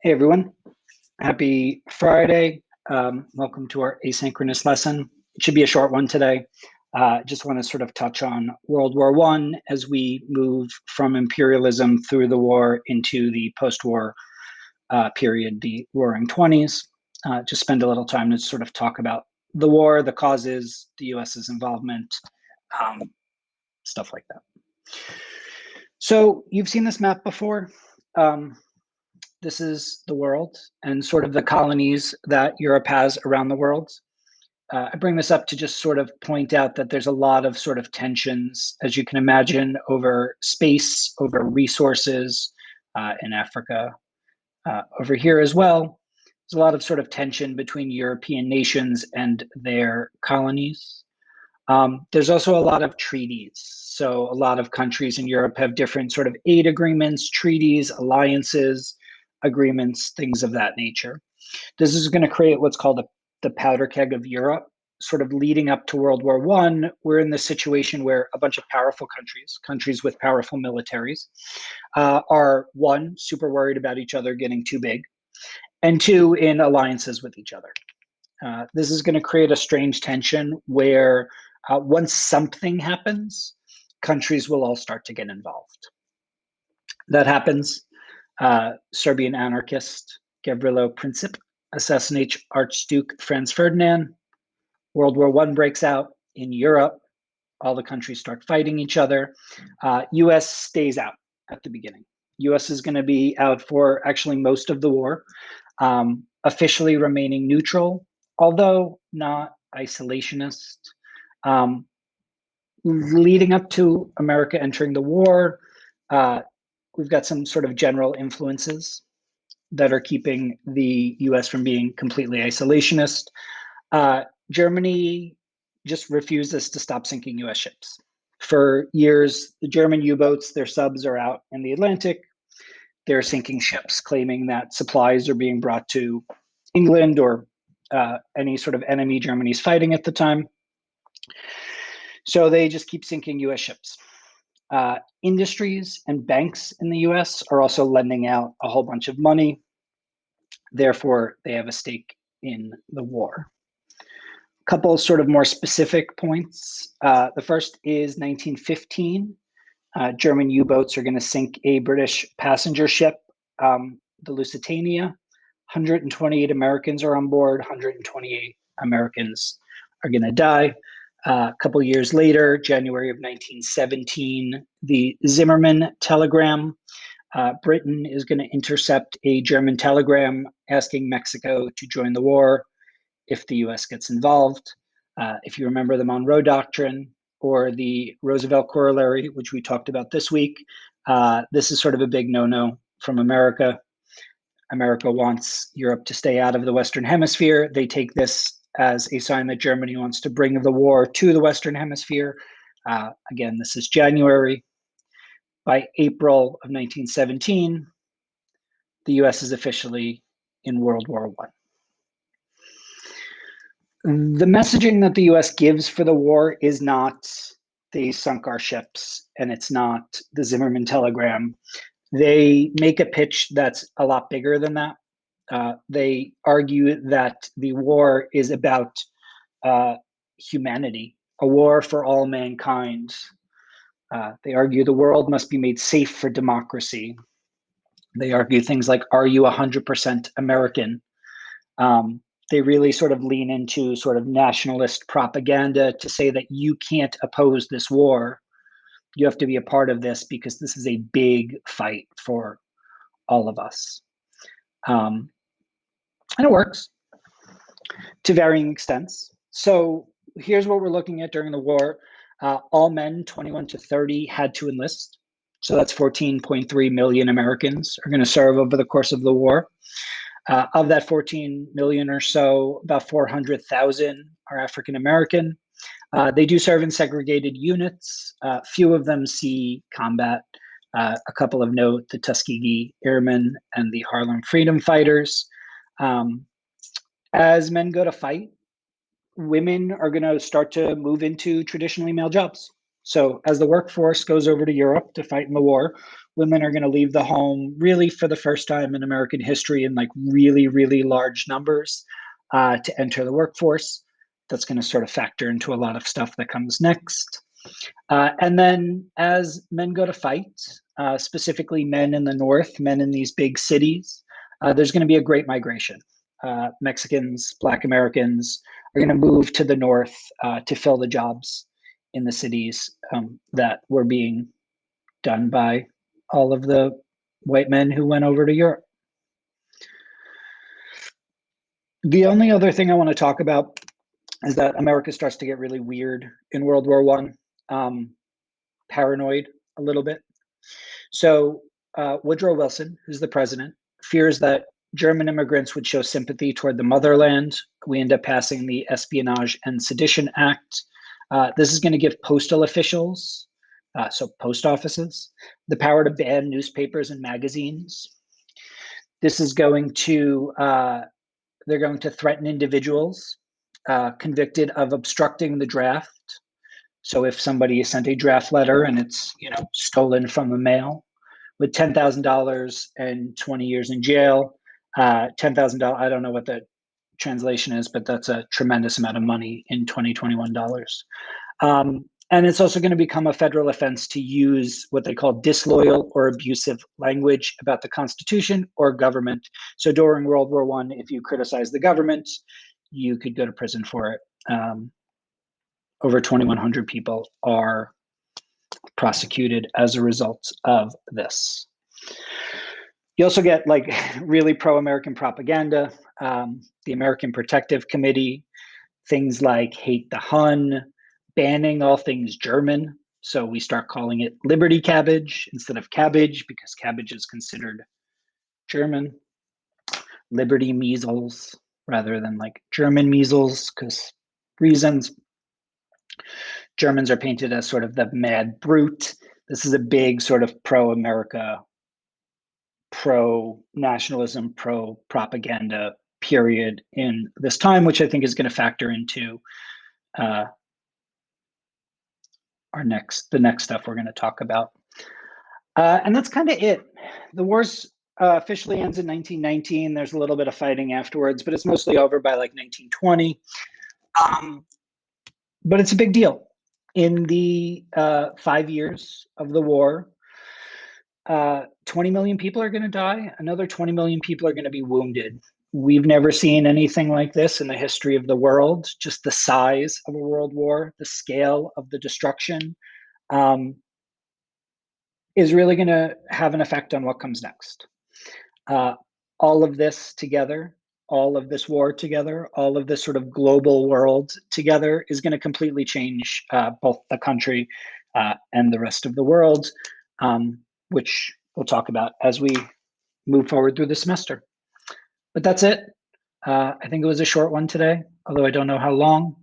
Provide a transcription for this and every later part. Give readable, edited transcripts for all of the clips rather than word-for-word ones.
Hey everyone, happy Friday. Welcome to our asynchronous lesson. It should be a short one today. Just want to sort of touch on World War I as we move from imperialism through the war into the post-war period, the Roaring Twenties. Just spend a little time to sort of talk about the war, the causes, the US's involvement, um, stuff like that. So you've seen this map before. This is the world and sort of the colonies that Europe has around the world. I bring this up to just sort of point out that there's a lot of sort of tensions, as you can imagine, over space, over resources in Africa. Over here as well, there's a lot of sort of tension between European nations and their colonies. There's also a lot of treaties. So a lot of countries in Europe have different sort of aid agreements, treaties, alliances, agreements, things of that nature. This is going to create what's called the powder keg of Europe. Sort of leading up to World War I, we're in this situation where a bunch of powerful countries with powerful militaries, are one, super worried about each other getting too big, and two, in alliances with each other. This is going to create a strange tension where once something happens, countries will all start to get involved. That happens. Serbian anarchist Gavrilo Princip assassinates Archduke Franz Ferdinand. World War I breaks out in Europe. All the countries start fighting each other. US stays out at the beginning. US is going to be out for actually most of the war, officially remaining neutral, although not isolationist. Leading up to America entering the war, we've got some sort of general influences that are keeping the US from being completely isolationist. Germany just refuses to stop sinking US ships. For years, the German U-boats, their subs are out in the Atlantic. They're sinking ships, claiming that supplies are being brought to England or any sort of enemy Germany's fighting at the time. So they just keep sinking US ships. Industries and banks in the US are also lending out a whole bunch of money. Therefore, they have a stake in the war. A couple sort of more specific points. The first is 1915. German U-boats are going to sink a British passenger ship, the Lusitania. 128 Americans are on board. 128 Americans are going to die. A couple years later, January of 1917, the Zimmermann telegram. Britain is going to intercept a German telegram asking Mexico to join the war if the US gets involved. If you remember the Monroe Doctrine or the Roosevelt Corollary, which we talked about this week, this is sort of a big no-no from America. America wants Europe to stay out of the Western Hemisphere. They take this as a sign that Germany wants to bring the war to the Western Hemisphere. Again, this is January. By April of 1917, the US is officially in World War I. The messaging that the US gives for the war is not they sunk our ships and it's not the Zimmermann telegram. They make a pitch that's a lot bigger than that. They argue that the war is about humanity, a war for all mankind. They argue the world must be made safe for democracy. They argue things like, are you 100% American? They really sort of lean into sort of nationalist propaganda to say that you can't oppose this war. You have to be a part of this because this is a big fight for all of us. And it works to varying extents. So here's what we're looking at during the war. All men 21 to 30 had to enlist. So that's 14.3 million Americans are going to serve over the course of the war. Of that 14 million or so, about 400,000 are African American. They do serve in segregated units. Few of them see combat. A couple of note, the Tuskegee Airmen and the Harlem Freedom Fighters. As men go to fight, women are going to start to move into traditionally male jobs. So as the workforce goes over to Europe to fight in the war, Women are going to leave the home really for the first time in American history in like really, really large numbers to enter the workforce. That's going to sort of factor into a lot of stuff that comes next. And then as men go to fight, specifically men in the North, men in these big cities, there's going to be a great migration. Mexicans, Black Americans are going to move to the North to fill the jobs in the cities that were being done by all of the white men who went over to Europe. The only other thing I want to talk about is that America starts to get really weird in World War I, paranoid a little bit. So Woodrow Wilson, who's the president, fears that German immigrants would show sympathy toward the motherland. We end up passing the Espionage and Sedition Act. This is going to give postal officials, so post offices, the power to ban newspapers and magazines. This is going to, they're going to threaten individuals convicted of obstructing the draft. So if somebody sent a draft letter and it's stolen from the mail, with $10,000 and 20 years in jail, $10,000. I don't know what the translation is, but that's a tremendous amount of money in 2021 dollars. And it's also going to become a federal offense to use what they call disloyal or abusive language about the Constitution or government. So during World War I, if you criticize the government, you could go to prison for it. Over 2,100 people are prosecuted as a result of this. You also get like really pro-American propaganda, the American Protective Committee, things like hate the Hun, banning all things German. So we start calling it Liberty cabbage instead of cabbage because cabbage is considered German. Liberty measles rather than like German measles because reasons. Germans are painted as sort of the mad brute. This is a big sort of pro-America, pro-nationalism, pro-propaganda period in this time, which I think is going to factor into the next stuff we're going to talk about. And that's kind of it. The war's officially ends in 1919. There's a little bit of fighting afterwards, but it's mostly over by like 1920. But it's a big deal. In the 5 years of the war, 20 million people are going to die. Another 20 million people are going to be wounded. We've never seen anything like this in the history of the world. Just the size of a world war, the scale of the destruction, is really going to have an effect on what comes next. All of this together, all of this war together, all of this sort of global world together is going to completely change both the country and the rest of the world, which we'll talk about as we move forward through the semester. But that's it. I think it was a short one today, although I don't know how long.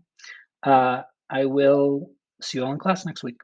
I will see you all in class next week.